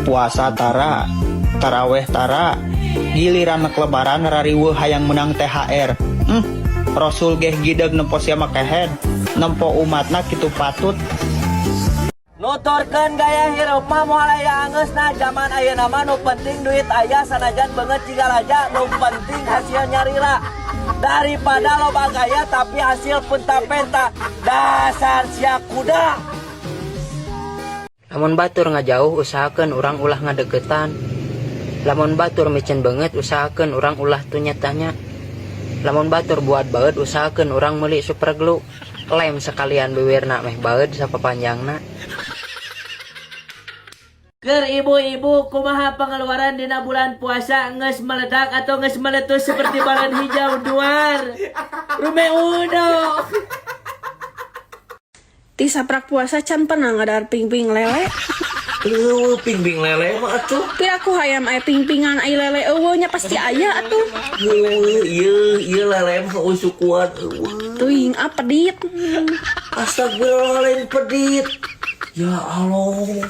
puasa tara, taraweh tara, giliran nek lebaran rariweuh hayang menang THR. Rasul geh gideg nempo sia makehed, nempo umatna kitu patut. Nuturkeun gaya hirup mah moal aya angeusna zaman ayeuna mah nu penting duit aya sanajan beungeut cigalaja, nu penting hasil nyarira. Daripada loba gaya tapi hasil penta-penta, dasar sia kuda. Lamun batur ngajauh usahakeun urang ulah ngadegetan. Lamun batur micen banget usahakeun urang ulah tunya-tanya. Lamun batur buat baeud usahakeun urang meuli super glue. Lem sekalian bibirna meh baeud sapapanjangna. Keur ibu-ibu kumaha pengeluaran dina bulan puasa geus meledak atau geus meletus seperti balon hijau duar. Rume udo. Ti saprak puasa can pernah ngadar ping-ping lele. Ping-ping lele mah atuh. Pi aku hayam aya ping-pingan ai lele eueuh nya pasti aya atuh. Ieu lele mah usuk kuat eueuh. Teuing pedit. Astagfirullah lain pedit. Ya Allah.